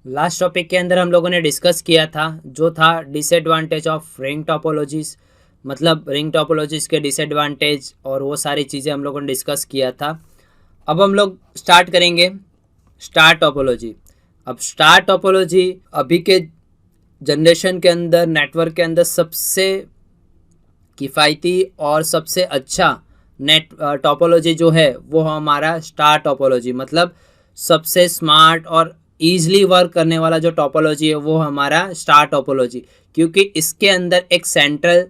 Last topic के अंदर हम लोगों ने डिस्कस किया था जो था डिसएडवांटेज ऑफ रिंग टोपोलॉजीज, मतलब रिंग टोपोलॉजीज के डिसएडवांटेज और वो सारी चीज़ें हम लोगों ने डिस्कस किया था। अब हम लोग स्टार्ट करेंगे स्टार टोपोलॉजी। अब स्टार टोपोलॉजी अभी के जनरेशन के अंदर नेटवर्क के अंदर सबसे किफ़ायती और सबसे अच्छा नेट टोपोलॉजी जो है वो हमारा स्टार टोपोलॉजी, मतलब सबसे स्मार्ट और ईजिली वर्क करने वाला जो टोपोलॉजी है वो हमारा स्टार टोपोलॉजी, क्योंकि इसके अंदर एक सेंट्रल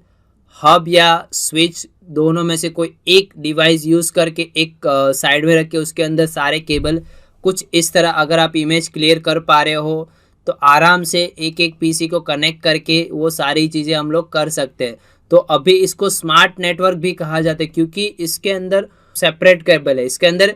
हब या स्विच दोनों में से कोई एक डिवाइस यूज़ करके एक साइड में रख के उसके अंदर सारे केबल कुछ इस तरह, अगर आप इमेज क्लियर कर पा रहे हो तो आराम से एक एक पीसी को कनेक्ट करके वो सारी चीज़ें हम लोग कर सकते हैं। तो अभी इसको स्मार्ट नेटवर्क भी कहा जाता है क्योंकि इसके अंदर सेपरेट केबल है। इसके अंदर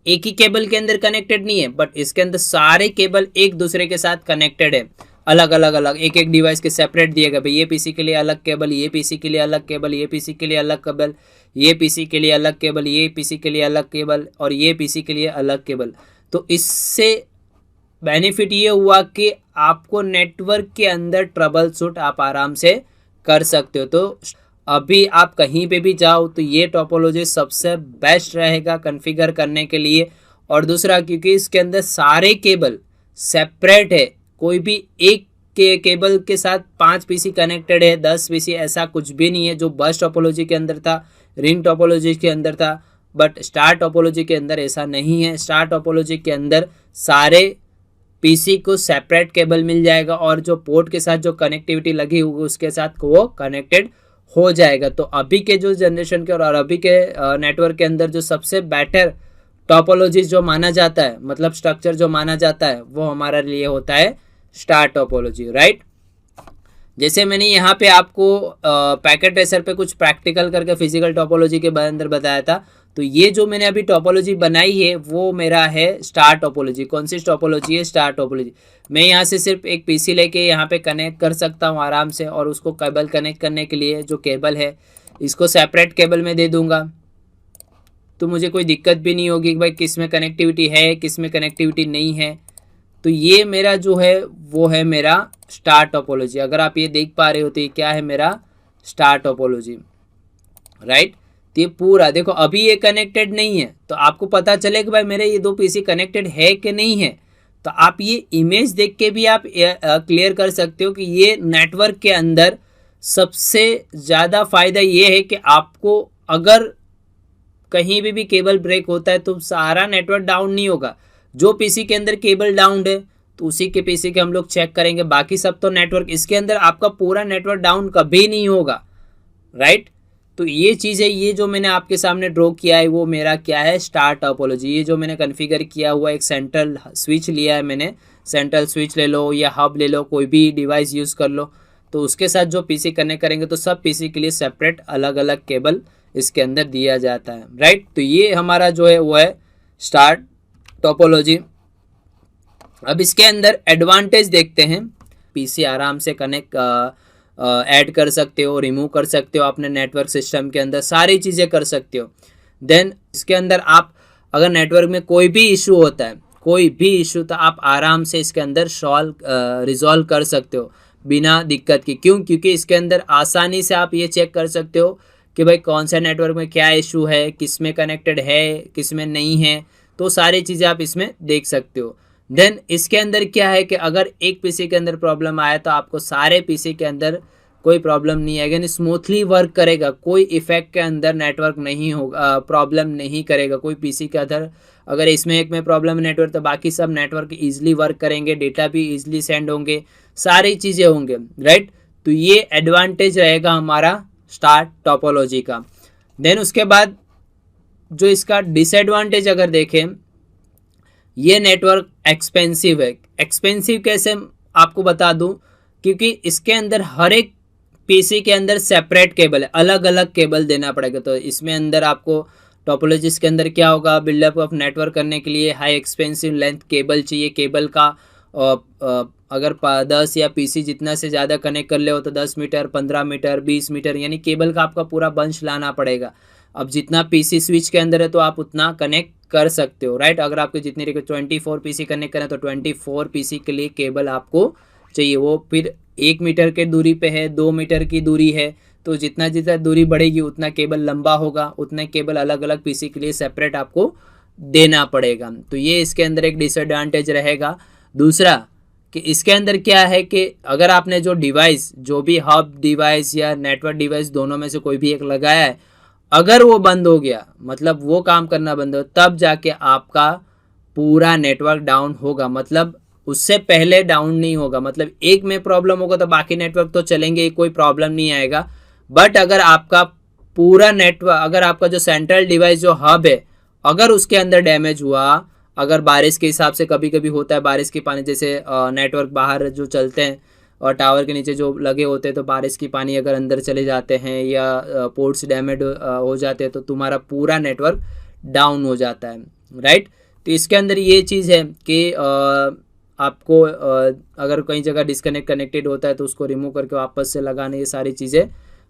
एक ही केबल के अंदर कनेक्टेड नहीं है, बट इसके अंदर सारे केबल एक दूसरे के साथ कनेक्टेड है। अलग अलग अलग एक एक डिवाइस के सेपरेट दिए गए, भाई ये पीसी के लिए अलग केबल, ये पीसी के लिए अलग केबल, ये पीसी के लिए अलग केबल, ये पीसी के लिए अलग केबल, ये पीसी के लिए अलग केबल और ये पीसी के लिए अलग केबल। तो इससे बेनिफिट ये हुआ कि आपको नेटवर्क के अंदर ट्रबल शूट आप आराम से कर सकते हो। तो अभी आप कहीं पे भी जाओ तो ये टोपोलॉजी सबसे बेस्ट रहेगा कॉन्फ़िगर करने के लिए। और दूसरा, क्योंकि इसके अंदर सारे केबल सेपरेट है, कोई भी एक के केबल के साथ 5 पीसी कनेक्टेड है, 10 पीसी, ऐसा कुछ भी नहीं है जो बस टोपोलॉजी के अंदर था, रिंग टोपोलॉजी के अंदर था। बट स्टार टोपोलॉजी के अंदर ऐसा नहीं है। स्टार टोपोलॉजी के अंदर सारे पीसी को सेपरेट केबल मिल जाएगा और जो पोर्ट के साथ जो कनेक्टिविटी लगी होगी उसके साथ वो कनेक्टेड हो जाएगा। तो अभी के जो जनरेशन के और अभी के नेटवर्क के अंदर जो सबसे बेटर टोपोलॉजी जो माना जाता है, मतलब स्ट्रक्चर जो माना जाता है, वो हमारे लिए होता है स्टार टोपोलॉजी, राइट। जैसे मैंने यहाँ पे आपको पैकेट ट्रेसर पे कुछ प्रैक्टिकल करके फिजिकल टोपोलॉजी के अंदर बताया था। तो ये जो मैंने अभी टोपोलॉजी बनाई है वो मेरा है स्टार टोपोलॉजी। कौन सी टोपोलॉजी है? Star topology. मैं यहाँ से सिर्फ एक पीसी लेके यहाँ पे कनेक्ट कर सकता हूँ आराम से, और उसको केबल कनेक्ट करने के लिए जो केबल है इसको सेपरेट केबल में दे दूंगा, तो मुझे कोई दिक्कत भी नहीं होगी कि भाई किस में कनेक्टिविटी है किस में कनेक्टिविटी नहीं है। तो ये मेरा जो है वो है मेरा स्टार टोपोलॉजी। अगर आप ये देख पा रहे हो तो ये क्या है? मेरा स्टार टोपोलॉजी, राइट। तो ये पूरा देखो, अभी ये कनेक्टेड नहीं है तो आपको पता चले कि भाई मेरे ये दो पीसी कनेक्टेड है कि नहीं है। तो आप ये इमेज देख के भी आप क्लियर कर सकते हो कि ये नेटवर्क के अंदर सबसे ज़्यादा फायदा ये है कि आपको अगर कहीं भी केबल ब्रेक होता है तो सारा नेटवर्क डाउन नहीं होगा। जो पीसी के अंदर केबल डाउन है तो उसी के पीसी के हम लोग चेक करेंगे, बाकी सब तो नेटवर्क, इसके अंदर आपका पूरा नेटवर्क डाउन कभी नहीं होगा, राइट। तो ये चीज़ है, ये जो मैंने आपके सामने ड्रॉ किया है वो मेरा क्या है? Star topology. ये जो मैंने कॉन्फ़िगर किया हुआ एक सेंट्रल स्विच लिया है मैंने, सेंट्रल स्विच ले लो या हब ले लो, कोई भी डिवाइस यूज़ कर लो। तो उसके साथ जो पीसी कनेक्ट करेंगे तो सब पीसी के लिए सेपरेट अलग अलग केबल इसके अंदर दिया जाता है, राइट। तो ये हमारा जो है वो है स्टार टोपोलॉजी। अब इसके अंदर एडवांटेज देखते हैं। पीसी आराम से कनेक्ट ऐड कर सकते हो, रिमूव कर सकते हो, अपने नेटवर्क सिस्टम के अंदर सारी चीज़ें कर सकते हो। देन इसके अंदर आप अगर नेटवर्क में कोई भी इशू होता है, कोई भी इशू, तो आप आराम से इसके अंदर रिजॉल्व कर सकते हो बिना दिक्कत की। क्यों? क्योंकि इसके अंदर आसानी से आप ये चेक कर सकते हो कि भाई कौन सा नेटवर्क में क्या इशू है, किस में कनेक्टेड है किस में नहीं है, तो सारी चीज़ें आप इसमें देख सकते हो। देन इसके अंदर क्या है कि अगर एक पीसी के अंदर प्रॉब्लम आया तो आपको सारे पीसी के अंदर कोई प्रॉब्लम नहीं आएगा, यानी स्मूथली वर्क करेगा, कोई इफेक्ट के अंदर नेटवर्क नहीं होगा, प्रॉब्लम नहीं करेगा कोई पीसी के अंदर। अगर इसमें एक में प्रॉब्लम नेटवर्क तो बाकी सब नेटवर्क ईजिली वर्क करेंगे, डेटा भी ईजिली सेंड होंगे, सारी चीज़ें होंगे, राइट। तो ये एडवांटेज रहेगा हमारा स्टार टोपोलॉजी का। देन उसके बाद जो इसका डिसएडवांटेज अगर देखें, ये नेटवर्क एक्सपेंसिव है। एक्सपेंसिव कैसे आपको बता दूं, क्योंकि इसके अंदर हर एक पीसी के अंदर सेपरेट केबल है, अलग अलग केबल देना पड़ेगा। तो इसमें अंदर आपको टोपोलॉजीज के अंदर क्या होगा, बिल्डअप ऑफ नेटवर्क करने के लिए हाई एक्सपेंसिव लेंथ केबल चाहिए। केबल का अगर 10 या पीसी जितना से ज़्यादा कनेक्ट कर ले हो तो 10 मीटर, 15 मीटर, 20 मीटर, यानी केबल का आपका पूरा बंच लाना पड़ेगा। अब जितना पीसी स्विच के अंदर है तो आप उतना कनेक्ट कर सकते हो, राइट। अगर आपको जितनी 24 पीसी कनेक्ट करना है तो 24 पीसी के लिए केबल आपको चाहिए। वो फिर 1 मीटर के दूरी पे है, 2 मीटर की दूरी है, तो जितना जितना दूरी बढ़ेगी उतना केबल लंबा होगा, उतना केबल अलग अलग पीसी के लिए सेपरेट आपको देना पड़ेगा। तो ये इसके अंदर एक डिसएडवांटेज रहेगा। दूसरा कि इसके अंदर क्या है कि अगर आपने जो डिवाइस, जो भी हब डिवाइस या नेटवर्क डिवाइस दोनों में से कोई भी एक लगाया है, अगर वो बंद हो गया, मतलब वो काम करना बंद हो, तब जाके आपका पूरा नेटवर्क डाउन होगा। मतलब उससे पहले डाउन नहीं होगा। मतलब एक में प्रॉब्लम होगा तो बाकी नेटवर्क तो चलेंगे, कोई प्रॉब्लम नहीं आएगा। बट अगर आपका पूरा नेटवर्क, अगर आपका जो सेंट्रल डिवाइस जो हब है, अगर उसके अंदर डैमेज हुआ, अगर बारिश के हिसाब से कभी कभी होता है, बारिश के पानी जैसे नेटवर्क बाहर जो चलते हैं और टावर के नीचे जो लगे होते हैं, तो बारिश की पानी अगर अंदर चले जाते हैं या पोर्ट्स डैमेज हो जाते हैं तो तुम्हारा पूरा नेटवर्क डाउन हो जाता है, राइट। तो इसके अंदर ये चीज़ है कि आपको अगर कहीं जगह डिस्कनेक्ट कनेक्टेड होता है तो उसको रिमूव करके वापस से लगाने, ये सारी चीज़ें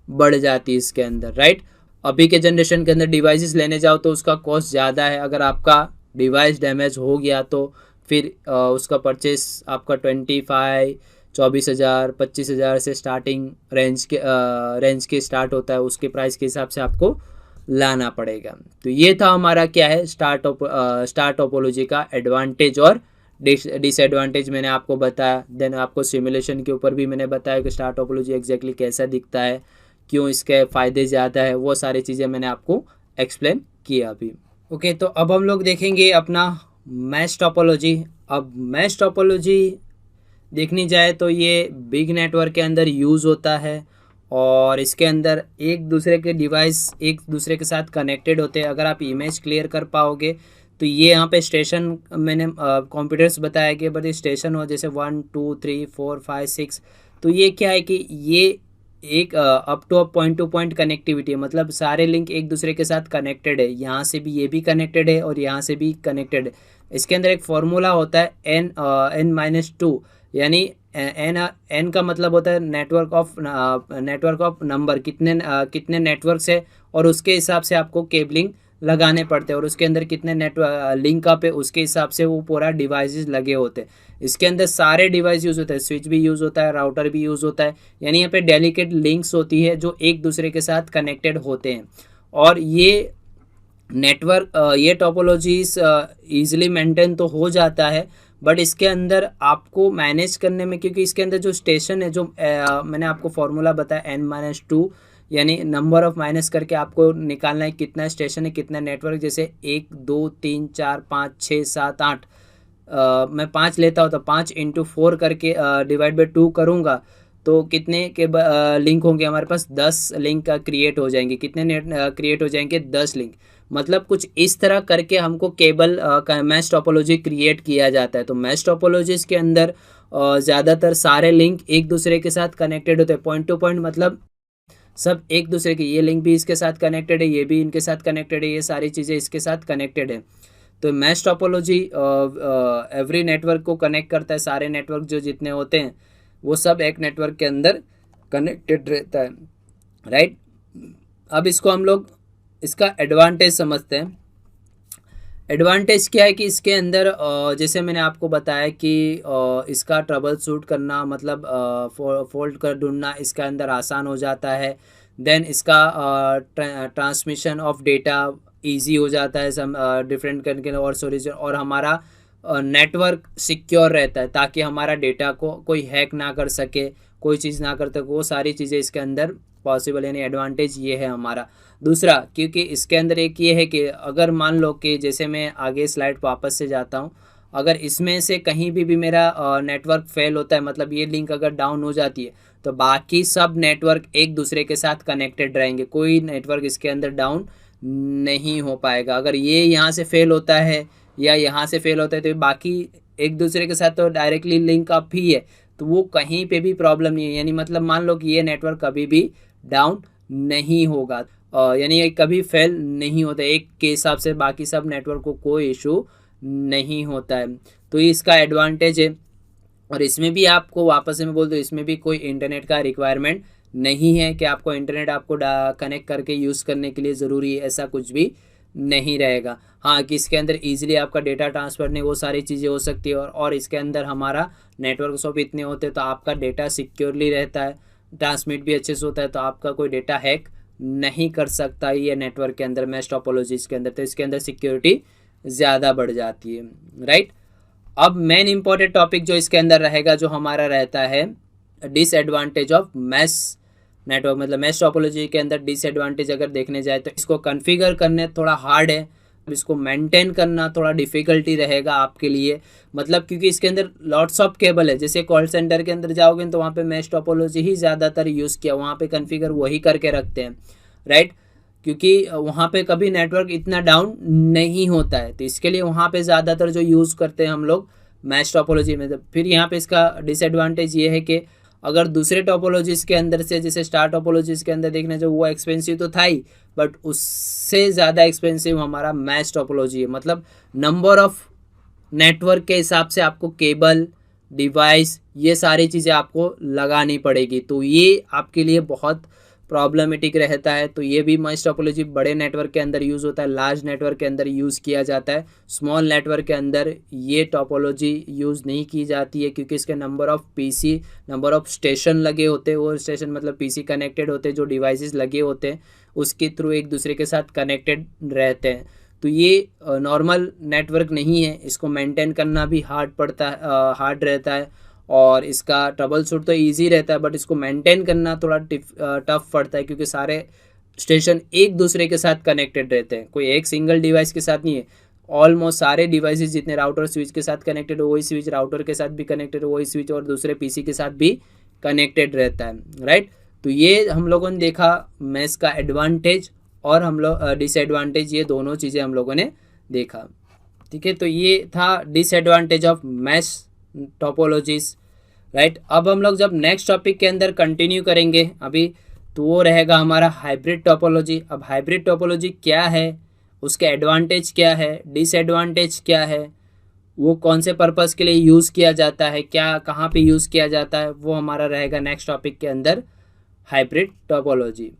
बढ़ जाती है इसके अंदर, राइट। अभी के जनरेशन के अंदर डिवाइसेस लेने जाओ तो उसका कॉस्ट ज़्यादा है। अगर आपका डिवाइस डैमेज हो गया तो फिर उसका परचेस आपका 24,000 25,000 से स्टार्टिंग रेंज के स्टार्ट होता है। उसके प्राइस के हिसाब से आपको लाना पड़ेगा। तो ये था हमारा क्या है स्टार टोपोलॉजी का एडवांटेज और डिसएडवांटेज मैंने आपको बताया। देन आपको सिमुलेशन के ऊपर भी मैंने बताया कि स्टार टोपोलॉजी एग्जैक्टली कैसा दिखता है, क्यों इसके फ़ायदे ज़्यादा है, वो सारी चीज़ें मैंने आपको एक्सप्लेन किया अभी। ओके, तो अब हम लोग देखेंगे अपना मैश टोपोलॉजी। अब मैश टोपोलॉजी देखनी जाए तो ये बिग नेटवर्क के अंदर यूज़ होता है और इसके अंदर एक दूसरे के डिवाइस एक दूसरे के साथ कनेक्टेड होते हैं। अगर आप इमेज क्लियर कर पाओगे तो ये यहाँ पे स्टेशन मैंने कंप्यूटर्स बताया कि बट स्टेशन हो जैसे 1 2 3 4 5 6। तो ये क्या है कि ये एक अप टू पॉइंट कनेक्टिविटी है। मतलब सारे लिंक एक दूसरे के साथ कनेक्टेड है, यहाँ से भी ये भी कनेक्टेड है और यहाँ से भी कनेक्टेड है। इसके अंदर एक फॉर्मूला होता है n-2, यानी एन का मतलब होता है नेटवर्क ऑफ नंबर, कितने नेटवर्क्स है और उसके हिसाब से आपको केबलिंग लगाने पड़ते हैं और उसके अंदर कितने नेटवर्क लिंक अप है उसके हिसाब से वो पूरा डिवाइसेस लगे होते हैं। इसके अंदर सारे डिवाइस यूज़ होते हैं, स्विच भी यूज़ होता है, राउटर भी यूज़ होता है, यानी यहाँ पे डेलिकेट लिंक्स होती है जो एक दूसरे के साथ कनेक्टेड होते हैं। और ये नेटवर्क ये टोपोलॉजीज ईजिली मेंटेन तो हो जाता है, बट इसके अंदर आपको मैनेज करने में, क्योंकि इसके अंदर जो स्टेशन है, जो मैंने आपको फॉर्मूला बताया n-2, यानी नंबर ऑफ माइनस करके आपको निकालना है कितना स्टेशन है, कितना नेटवर्क। जैसे 1 2 3 4 5 6 7 8, मैं 5 लेता हूँ तो 5 × 4 करके डिवाइड बाई 2 करूँगा तो कितने के लिंक होंगे हमारे पास, 10 लिंक क्रिएट हो जाएंगे। कितने नेट क्रिएट हो जाएंगे, 10 लिंक। मतलब कुछ इस तरह करके हमको केबल का मैश टोपोलॉजी क्रिएट किया जाता है। तो मैश टोपोलॉजीज के अंदर ज़्यादातर सारे लिंक एक दूसरे के साथ कनेक्टेड होते हैं, पॉइंट टू पॉइंट, मतलब सब एक दूसरे के, ये लिंक भी इसके साथ कनेक्टेड है, ये भी इनके साथ कनेक्टेड है, ये सारी चीज़ें इसके साथ कनेक्टेड है। तो मैश टोपोलॉजी एवरी नेटवर्क को कनेक्ट करता है। सारे नेटवर्क जो जितने होते हैं वो सब एक नेटवर्क के अंदर कनेक्टेड रहता है, राइट। अब इसको हम लोग इसका एडवांटेज समझते हैं। एडवांटेज क्या है कि इसके अंदर जैसे मैंने आपको बताया कि इसका ट्रबल शूट करना, मतलब फॉल्ट कर ढूंढना इसके अंदर आसान हो जाता है। देन इसका ट्रांसमिशन ऑफ डेटा इजी हो जाता है सम डिफरेंट करके और सोल्यूशन, और हमारा नेटवर्क सिक्योर रहता है ताकि हमारा डेटा को कोई हैक ना कर सके, कोई चीज़ ना कर सके, वो सारी चीज़ें इसके अंदर पॉसिबल, यानी एडवांटेज ये है हमारा। दूसरा, क्योंकि इसके अंदर एक ये है कि अगर मान लो कि जैसे मैं आगे स्लाइड वापस से जाता हूँ, अगर इसमें से कहीं भी मेरा नेटवर्क फेल होता है, मतलब ये लिंक अगर डाउन हो जाती है, तो बाकी सब नेटवर्क एक दूसरे के साथ कनेक्टेड रहेंगे, कोई नेटवर्क इसके अंदर डाउन नहीं हो पाएगा। अगर ये यहाँ से फेल होता है या यहाँ से फेल होता है तो बाकी एक दूसरे के साथ तो डायरेक्टली लिंक अप ही है, तो वो कहीं पे भी प्रॉब्लम नहीं है। यानी मतलब मान लो कि ये नेटवर्क कभी भी डाउन नहीं होगा, यानी ये कभी फेल नहीं होता, एक के हिसाब से बाकी सब नेटवर्क को कोई इशू नहीं होता है। तो ये इसका एडवांटेज है। और इसमें भी आपको वापस से मैं बोल दूँ, इसमें भी कोई इंटरनेट का रिक्वायरमेंट नहीं है कि आपको इंटरनेट आपको कनेक्ट करके यूज़ करने के लिए ज़रूरी है, ऐसा कुछ भी नहीं रहेगा। हाँ, कि इसके अंदर ईजिली आपका डेटा ट्रांसफ़र नहीं, वो सारी चीज़ें हो सकती है, और इसके अंदर हमारा नेटवर्क शॉप इतने होते हैं तो आपका डेटा सिक्योरली रहता है, ट्रांसमिट भी अच्छे से होता है, तो आपका कोई डेटा हैक नहीं कर सकता ये नेटवर्क के अंदर, मैश टोपोलॉजीज़ के अंदर। तो इसके अंदर सिक्योरिटी ज़्यादा बढ़ जाती है, राइट। अब मेन इंपॉर्टेंट टॉपिक जो इसके अंदर रहेगा, जो हमारा रहता है डिसएडवांटेज ऑफ मैश नेटवर्क, मतलब मैश टोपोलॉजी के अंदर डिसएडवांटेज अगर देखने जाए तो इसको कॉन्फ़िगर करने थोड़ा हार्ड है, इसको मेंटेन करना थोड़ा डिफ़िकल्टी रहेगा आपके लिए, मतलब क्योंकि इसके अंदर लॉट्स ऑफ केबल है। जैसे कॉल सेंटर के अंदर जाओगे तो वहाँ पे मैश टोपोलॉजी ही ज़्यादातर यूज़ किया, वहाँ पे कॉन्फ़िगर वही करके रखते हैं, राइट, क्योंकि वहाँ पे कभी नेटवर्क इतना डाउन नहीं होता है, तो इसके लिए वहाँ पे ज़्यादातर जो यूज़ करते हैं हम लोग मैश टोपोलॉजी में। फिर यहाँ पे इसका डिसएडवांटेज ये है कि अगर दूसरे टोपोलॉजीज़ के अंदर से, जैसे स्टार टोपोलॉजीज़ के अंदर देखने जो वो एक्सपेंसिव तो था ही, बट उससे ज़्यादा एक्सपेंसिव हमारा मैश टोपोलॉजी है। मतलब नंबर ऑफ नेटवर्क के हिसाब से आपको केबल, डिवाइस, ये सारी चीज़ें आपको लगानी पड़ेगी, तो ये आपके लिए बहुत प्रॉब्लमेटिक रहता है। तो ये भी मैश टोपोलॉजी बड़े नेटवर्क के अंदर यूज़ होता है, लार्ज नेटवर्क के अंदर यूज़ किया जाता है। स्मॉल नेटवर्क के अंदर ये टोपोलॉजी यूज़ नहीं की जाती है, क्योंकि इसके number of PC, number of station लगे होते हैं, वो स्टेशन मतलब पीसी कनेक्टेड होते हैं, जो डिवाइसेस लगे होते हैं उसके थ्रू एक दूसरे के साथ कनेक्टेड रहते हैं। तो ये नॉर्मल नेटवर्क नहीं है, इसको मेंटेन करना भी हार्ड रहता है, और इसका ट्रबल शूट तो इजी रहता है, बट इसको मेंटेन करना थोड़ा टफ पड़ता है, क्योंकि सारे स्टेशन एक दूसरे के साथ कनेक्टेड रहते हैं, कोई एक सिंगल डिवाइस के साथ नहीं है। ऑलमोस्ट सारे डिवाइसेस जितने राउटर स्विच के साथ कनेक्टेड हो, वही स्विच राउटर के साथ भी कनेक्टेड हो, वही स्विच और दूसरे पीसी के साथ भी कनेक्टेड रहता है, राइट। तो ये हम लोगों ने देखा मैश का एडवांटेज और हम लोग डिसएडवांटेज, ये दोनों चीज़ें हम लोगों ने देखा, ठीक है। तो ये था disadvantage of mesh topologies, right. अब हम लोग जब नेक्स्ट टॉपिक के अंदर कंटिन्यू करेंगे अभी, तो वो रहेगा हमारा हाइब्रिड टोपोलॉजी। अब हाइब्रिड टोपोलॉजी क्या है, उसके एडवांटेज क्या है, डिसएडवांटेज क्या है, वो कौन से पर्पस के लिए यूज़ किया जाता है, क्या कहाँ पे यूज़ किया जाता है, वो हमारा रहेगा नेक्स्ट टॉपिक के अंदर हाइब्रिड टोपोलॉजी।